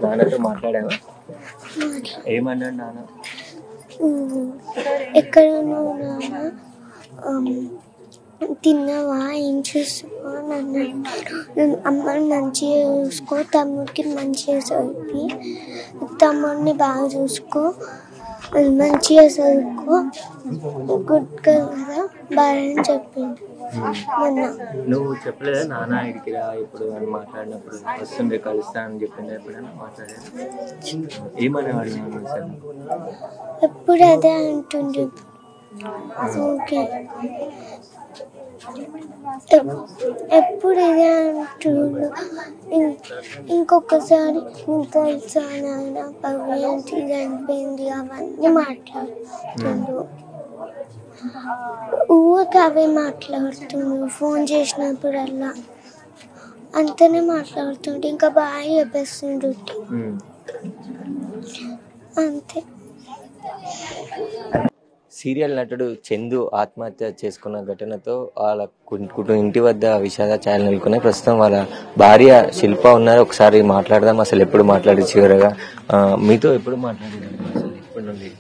నాన్నతో మాట్లాడావా? ఏమన్నాడు నాన్న? ఎక్కడ ఉన్నావు నాన్న, తిన్నావా, ఏం చూసుకో అని అన్నాడు. అమ్మని మంచిగా చూసుకో, తమ్ముడికి మంచిగా చదివి, తమ్ముడిని బాగా చూసుకో, మంచిగా చదువుకో, గుడ్ కదా బాగా అని చెప్పిండు మొన్న. నువ్వు చెప్పలేదా నాన్న ఇడికి రా ఇప్పుడు అని మాట్లాడినప్పుడు? వస్తుండే కలుస్తా అని చెప్పింది ఎప్పుడైనా మాట్లాడాను? ఏమనేవాడు నాన్న సార్? ఎప్పుడు అదే అంటుండే. ఓకే, ఎప్పుడు ఇదే అంటుండు. ఇంకొకసారి తెలుసా నాయన పవి అంటే చనిపోయింది అవన్నీ మాట్లాడుతుండు. ఊరికి అవే మాట్లాడుతుండు. ఫోన్ చేసినప్పుడల్లా అంతనే మాట్లాడుతుండే. ఇంకా బాగా చెప్పేస్తుండు అంతే. సీరియల్ నటుడు చందు ఆత్మహత్య చేసుకున్న ఘటనతో వాళ్ళ ఇంటి వద్ద విషాద ఛాయలు నెలకొన్నాయి. ప్రస్తుతం వాళ్ళ భార్య శిల్ప ఉన్నారు. ఒకసారి మాట్లాడదాం. అసలు ఎప్పుడు మాట్లాడి చివరగా మీతో ఎప్పుడు మాట్లాడారు? ఇప్పటి నుండి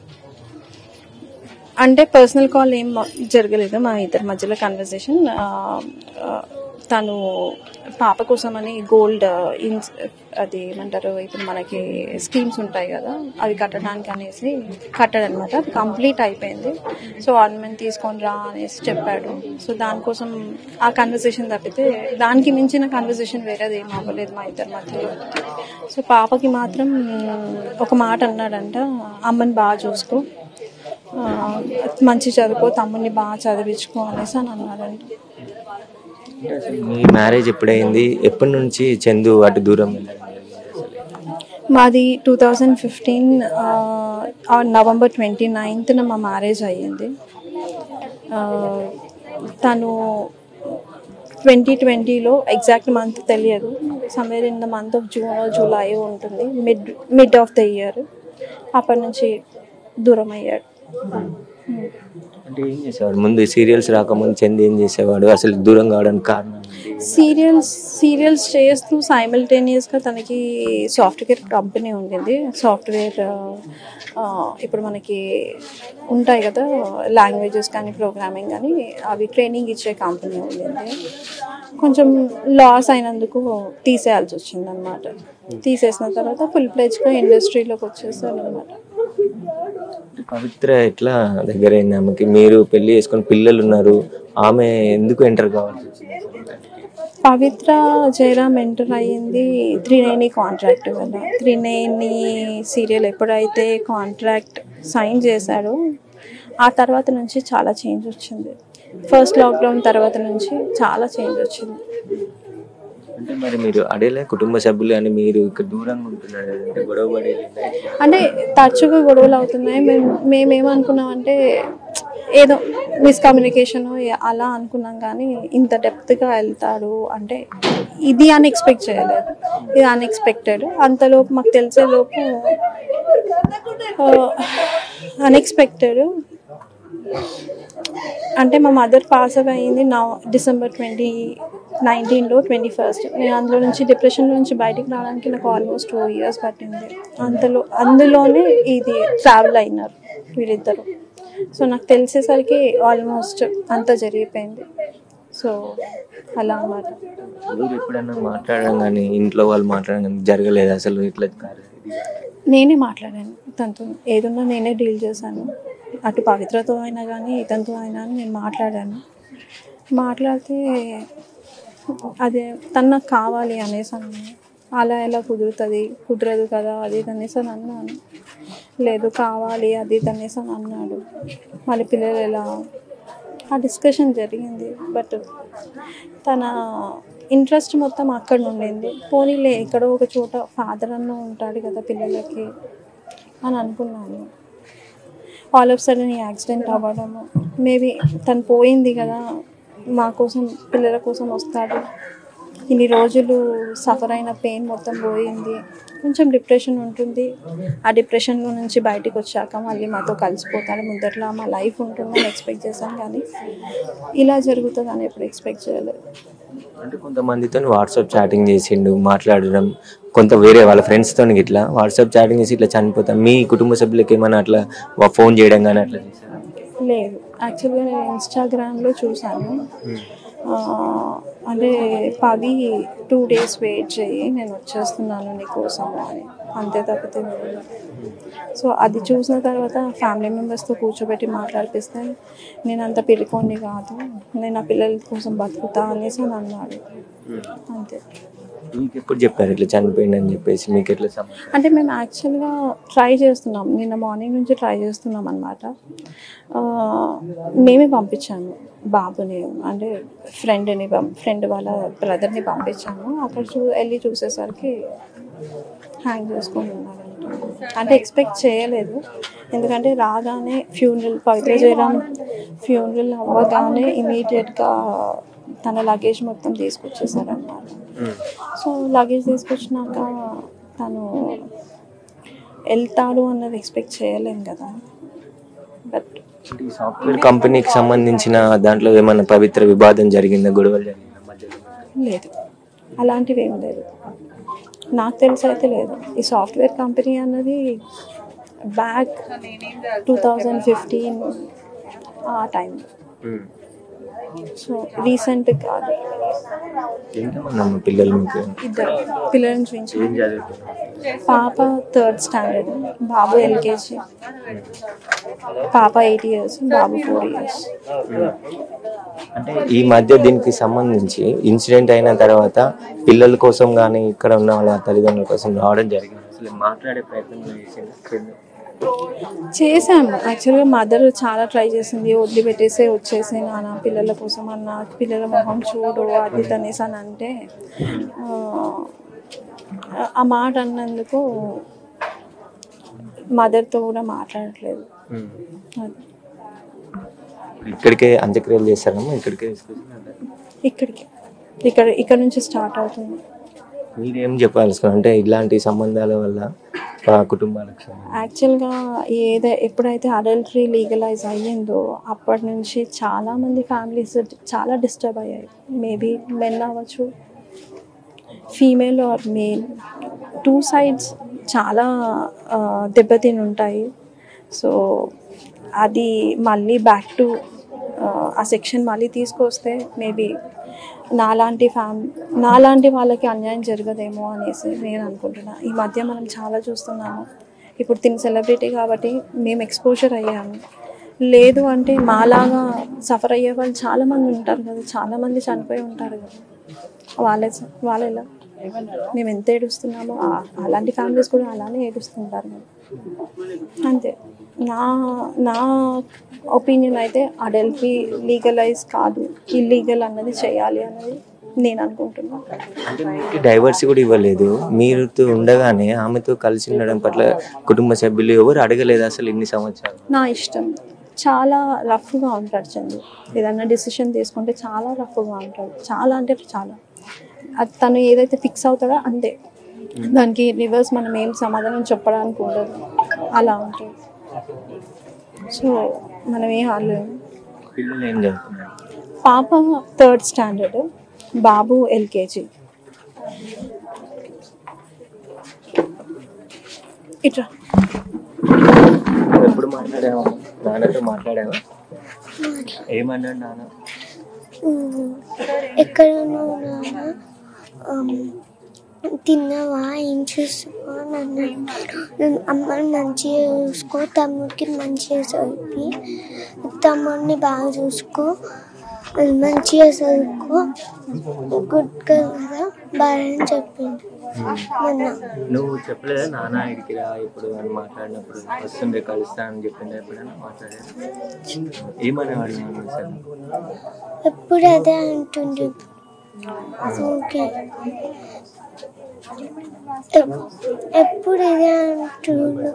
అంటే పర్సనల్ కాల్ ఏం జరగలేదు మా ఇద్దరి మధ్యలో కన్వర్సేషన్. తను పాప కోసమని గోల్డ్ అది ఏమంటారు ఇప్పుడు మనకి స్కీమ్స్ ఉంటాయి కదా, అవి కట్టడానికి అనేసి కట్టాడనమాట. అది కంప్లీట్ అయిపోయింది. సో ఆర్నమెంట్ తీసుకొని రా అనేసి చెప్పాడు. సో దానికోసం ఆ కన్వర్సేషన్ తప్పితే దానికి మించిన కన్వర్సేషన్ వేరేది ఏం అవ్వలేదు మా ఇద్దరి మధ్యలో. సో పాపకి మాత్రం ఒక మాట అన్నాడంట, అమ్మని బాగా చూసుకో, మంచి చదువుకో, తమ్ముడిని బాగా చదివించుకో అనేసి అని అన్నాడంట. మీ మ్యారేజ్ ఎప్పుడైంది? ఎప్పటి నుంచి చందు అటు దూరం? మాది 2015 November 29th మా మ్యారేజ్ అయ్యింది. తను 2020లో ఎగ్జాక్ట్ మంత్ తెలియదు, somewhere in the month of June July ఉంటుంది, మిడ్ ఆఫ్ ద ఇయర్. అప్పటి నుంచి దూరం అయ్యాడు. అంటే ఏం చేసేవాడు ముందు? సీరియల్స్ రాకముందు చందు ఏం చేసేవాడు? అసలు దూరం కావడానికి కారణం? సీరియల్స్ చేస్తూ సైమల్టేనియస్గా తనకి సాఫ్ట్వేర్ కంపెనీ ఉండింది. సాఫ్ట్వేర్ ఇప్పుడు మనకి ఉంటాయి కదా లాంగ్వేజెస్ కానీ ప్రోగ్రామింగ్ కానీ, అవి ట్రైనింగ్ ఇచ్చే కంపెనీ ఉండింది. కొంచెం లాస్ అయినందుకు తీసేయాల్సి వచ్చింది అనమాట. తీసేసిన తర్వాత ఫుల్ ప్లెజ్గా ఇండస్ట్రీలోకి వచ్చేసాడు అనమాట. పవిత్ర ఎట్లా దగ్గరైంది ఆమెకి? మీరు పెళ్లి చేసుకుని పిల్లలు ఉన్నారు, ఆమె ఎందుకు ఎంటర్ కావాల్సి వచ్చింది? పవిత్ర జయరామ్ ఎంటర్ అయ్యింది త్రినేని కాంట్రాక్ట్ వల్ల. త్రినేని సీరియల్ ఎప్పుడైతే కాంట్రాక్ట్ సైన్ చేశాడో ఆ తర్వాత నుంచి చాలా చేంజ్ వచ్చింది. ఫస్ట్ లాక్డౌన్ తర్వాత నుంచి చాలా చేంజ్ వచ్చింది. అంటే మరి మీరు అడేలే కుటుంబ సభ్యులు అని మీరు ఇక్కడ దూరంగా ఉంటున్నారు అంటే గొడవ పడేది? అంటే తరచుగా గొడవలు అవుతున్నాయి. మేమేమనుకున్నామంటే ఏదో మిస్కమ్యూనికేషన్ అలా అనుకున్నాం, కానీ ఇంత డెప్త్గా వెళ్తాడు అంటే ఇది అన్ఎక్స్పెక్ట్ చేయలేదు. ఇది అన్ఎక్స్పెక్టెడ్. అంతలోపు మాకు తెలిసేలోపు అన్ఎక్స్పెక్టెడ్ అంటే మా మదర్ పాస్ అవే అయింది December 2019లో 21st. నేను అందులో నుంచి డిప్రెషన్లో నుంచి బయటికి రావడానికి నాకు ఆల్మోస్ట్ 2 years పట్టింది. అందులోనే ఇది ట్రావెల్ అయినారు వీళ్ళిద్దరు. సో నాకు తెలిసేసరికి ఆల్మోస్ట్ అంతా జరిగిపోయింది. సో అలా అన్నమాట. ఎప్పుడైనా మాట్లాడడం కానీ ఇంట్లో వాళ్ళు మాట్లాడడం కానీ జరగలేదు అసలు? ఇట్లా నేనే మాట్లాడాను తనతో, ఏదన్నా నేనే డీల్ చేశాను. అటు పవిత్రతో అయినా కానీ ఇతనితో అయినా నేను మాట్లాడాను. మాట్లాడితే అదే తను నాకు కావాలి అనేసి అన్నాను. అలా ఎలా కుదరదు కదా అది అనేసి అని అన్నాను. లేదు కావాలి అది అనేసి అని అన్నాడు. మళ్ళీ పిల్లలు ఎలా, ఆ డిస్కషన్ జరిగింది. బట్ తన ఇంట్రెస్ట్ మొత్తం అక్కడ ఉండింది. పోనీలే ఎక్కడో ఒక చోట ఫాదర్ అన్న ఉంటాడు కదా పిల్లలకి అని అనుకున్నాను. ఆల్ ఆఫ్ సడన్ ఈ యాక్సిడెంట్ అవ్వడము, మేబీ తను పోయింది కదా మా కోసం పిల్లల కోసం వస్తాడు, ఇన్ని రోజులు సఫర్ అయిన పెయిన్ మొత్తం పోయింది, కొంచెం డిప్రెషన్ ఉంటుంది, ఆ డిప్రెషన్లో నుంచి బయటకు వచ్చాక మళ్ళీ మాతో కలిసిపోతాడు, ముందట్లా మా లైఫ్ ఉంటుందని ఎక్స్పెక్ట్ చేశాను. కానీ ఇలా జరుగుతుందని ఎప్పుడు ఎక్స్పెక్ట్ చేయలేదు. అంటే కొంతమందితో వాట్సాప్ చాటింగ్ చేసిండు మాట్లాడడం, కొంత వేరే వాళ్ళ ఫ్రెండ్స్తో ఇట్లా వాట్సాప్ చాటింగ్ చేసి ఇట్లా చనిపోతాం. మీ కుటుంబ సభ్యులకి ఏమైనా అట్లా ఫోన్ చేయడం కానీ అట్లా చేశారా? లేదు, యాక్చువల్గా నేను ఇన్స్టాగ్రామ్లో చూసాను. అంటే 2 days వెయిట్ చేయి, నేను వచ్చేస్తున్నాను నీకోసము అని, అంతే తప్పితే లేదు. సో అది చూసిన తర్వాత ఫ్యామిలీ మెంబర్స్తో కూర్చోబెట్టి మాట్లాడిపిస్తే నేను అంత పిరికోండి కాదు, నేను ఆ పిల్లల కోసం బతుకుతా అనేసి అని అన్నాడు. అంతే. మీకు ఎప్పుడు చెప్పారు ఇట్లా చనిపోయింది అని చెప్పేసి? మీకు ఎట్లా అంటే మేము యాక్చువల్గా ట్రై చేస్తున్నాం, నిన్న మార్నింగ్ నుంచి ట్రై చేస్తున్నాం అనమాట. మేమే పంపించాము బాబుని, అంటే ఫ్రెండ్ వాళ్ళ బ్రదర్ని పంపించాము. అక్కడ వెళ్ళి చూసేసరికి హ్యాంగ్ చేసుకొని ఉన్నారంట. అంటే ఎక్స్పెక్ట్ చేయలేదు, ఎందుకంటే రాగానే పవిత్ర జయరాం ఫ్యూనరల్ అవ్వగానే ఇమీడియట్గా తన లగేజ్ మొత్తం తీసుకొచ్చేసారన్నమాట. సో లగేజ్ తీసుకొచ్చినాక తను వెళ్తాడు అన్నది ఎక్స్పెక్ట్ చేయలేము కదా. బట్ ఈ సాఫ్ట్వేర్ కంపెనీకి సంబంధించిన దాంట్లో ఏమైనా పవిత్ర వివాదం జరిగిందా, గొడవలు జరిగిందా మధ్యలో? లేదు, అలాంటివి ఏం లేదు, నాకు తెలిసి అయితే లేదు. ఈ సాఫ్ట్వేర్ కంపెనీ అన్నది బ్యాక్ 2015 ఆ టైంలో, సో రీసెంట్ కాదు. ఎంతమంది పిల్లలు మీకు? 2 పిల్లలను చూపించి, ఏం చదువుతున్నారు? పాప 3rd standard, బాబు LKG. పాప 8 years, బాబు 4 years. అంటే ఈ మధ్య దీనికి సంబంధించి ఇన్సిడెంట్ అయిన తర్వాత పిల్లల కోసం కానీ ఇక్కడ ఉన్న వాళ్ళ తల్లిదండ్రుల కోసం రావడం జరిగింది. అసలు మాట్లాడే ప్రయత్నం చేశాము. యాక్చువల్గా మదర్ చాలా ట్రై చేసింది, వదిలిపెట్టేసే వచ్చేసి నాన్న పిల్లల కోసం అన్న, పిల్లల మొహం చూడు అది తనేసి అని అంటే, ఆ మాట అన్నందుకు మదర్తో కూడా మాట్లాడట్లేదు. ఇక్కడికే అంత్యక్రియలు చేస్తారమ్మా? ఇక్కడ నుంచి స్టార్ట్ అవుతుంది. మీరేం చెప్పాల్సుకున్నారు అంటే ఇలాంటి సంబంధాల వల్ల కుటుంబాలకు? యాక్చువల్గా ఎప్పుడైతే అడల్టరీ లీగలైజ్ అయ్యిందో అప్పటి నుంచి చాలామంది ఫ్యామిలీస్ చాలా డిస్టర్బ్ అయ్యాయి. మేబీ మెన్ అవ్వచ్చు, ఫీమేల్ ఆర్ మేల్, 2 sides చాలా దెబ్బతిని ఉంటాయి. సో అది మళ్ళీ బ్యాక్ టు ఆ సెక్షన్ మళ్ళీ తీసుకొస్తే మేబీ నాలాంటి వాళ్ళకి అన్యాయం జరగదేమో అనేసి నేను అనుకుంటున్నాను. ఈ మధ్య మనం చాలా చూస్తున్నాము. ఇప్పుడు తిని సెలబ్రిటీ కాబట్టి మేము ఎక్స్పోజర్ అయ్యాము. లేదు అంటే మాలాగా సఫర్ అయ్యే వాళ్ళు చాలామంది ఉంటారు కదా, చాలామంది చనిపోయి ఉంటారు కదా, వాళ్ళెలా మేము ఎంత ఏడుస్తున్నామో అలాంటి ఫ్యామిలీస్ కూడా అలానే ఏడుస్తుంటారు కదా. అంతే. నా ఒపీనియన్ అయితే అడల్టరీ లీగలైజ్ కాదు, ఇల్లీగల్ అన్నది చేయాలి అన్నది నేను అనుకుంటున్నాను. అంటే మీకు డైవర్స్ కూడా ఇవ్వలేదు, మీరుతో ఉండగానే ఆమెతో కలిసి ఉండడం పట్ల కుటుంబ సభ్యులు ఎవరు అడగలేదు అసలు ఇన్ని సంవత్సరాలు? నా ఇష్టం. చాలా రఫ్గా ఉంటాడు చందు, ఏదన్నా డిసిషన్ తీసుకుంటే చాలా రఫ్గా ఉంటాడు, చాలా అంటే చాలా. అది తను ఏదైతే ఫిక్స్ అవుతాడో అంతే, దానికి రివర్స్ మనం ఏం సమాధానం చెప్పడానికి ఉండదు, అలా ఉంటుంది. సో మనం ఏం అనలేము. పిల్లలు ఏం చదువుతున్నారు? పాప 3rd standard, బాబు LKG. ఇట్లా ఎప్పుడు మాట్లాడావా నాన్నతో? మాట్లాడావా? ఏమన్నాడు నాన్న? ఎక్కడ ఉన్నావు నాన్న, తిన్నావా, ఏం చూసుకో అని అన్నాడు. అమ్మని మంచిగా చూసుకో, తమ్ముడికి మంచిగా చదివి, తమ్ముడిని బాగా చూసుకో, మంచిగా చదువుకో, గుడ్ కదా బాగా అని చెప్పిండు మొన్న. నువ్వు చెప్పలేదా నాన్న ఇక్కడికి రా ఇప్పుడు అని మాట్లాడినప్పుడు? వస్తుండే కలుస్తా అని చెప్పిండే ఎప్పుడైనా మాట్లాడారు? ఏమనేవాడు నాన్న సార్? ఎప్పుడు అదే అంటుండే. ఓకే, ఎప్పుడు ఇదే అంటుండు.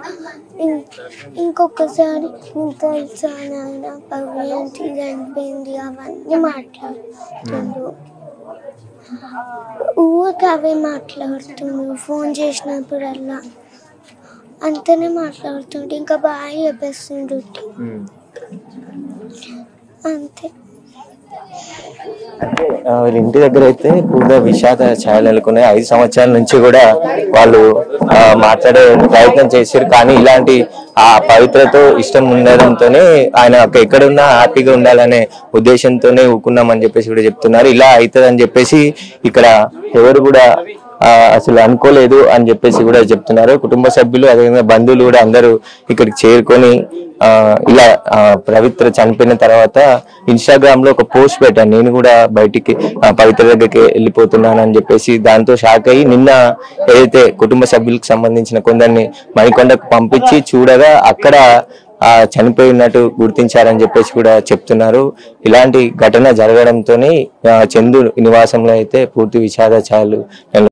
ఇంకొకసారి తెలుసా నాన్న పవియంతి చనిపోయింది అవన్నీ మాట్లాడుతుండు, ఊరికి అవే మాట్లాడుతుండు. ఫోన్ చేసినప్పుడల్లా అంతనే మాట్లాడుతుండు, ఇంకా బాగా చెప్పేస్తుండు అంతే. అంటే వీళ్ళ ఇంటి దగ్గర అయితే పూర్తిగా విషాద ఛాయలు నెలకొన్నాయి. 5 సంవత్సరాల నుంచి కూడా వాళ్ళు మాట్లాడే ప్రయత్నం చేశారు. కానీ ఇలాంటి ఆ పవిత్రతో ఇష్టం ఉండడంతోనే ఆయన ఎక్కడున్నా హ్యాపీగా ఉండాలనే ఉద్దేశంతోనే ఊకున్నామని చెప్పేసి కూడా చెప్తున్నారు. ఇలా అవుతుందని చెప్పేసి ఇక్కడ ఎవరు కూడా అసలు అనుకోలేదు అని చెప్పేసి కూడా చెప్తున్నారు. కుటుంబ సభ్యులు అదేవిధంగా బంధువులు కూడా అందరూ ఇక్కడికి చేరుకొని ఇలా పవిత్ర చనిపోయిన తర్వాత ఇన్స్టాగ్రామ్ లో ఒక పోస్ట్ పెట్టాను, నేను కూడా బయటికి పవిత్ర దగ్గరికి వెళ్ళిపోతున్నాను అని చెప్పేసి. దాంతో షాక్ అయ్యి నిన్న ఏదైతే కుటుంబ సభ్యులకు సంబంధించిన కొందరిని మణికొండకు పంపించి చూడగా అక్కడ చనిపోయినట్టు గుర్తించారని చెప్పేసి కూడా చెప్తున్నారు. ఇలాంటి ఘటన జరగడంతోనే చందు నివాసంలో అయితే పూర్తి విషాద ఛాయలు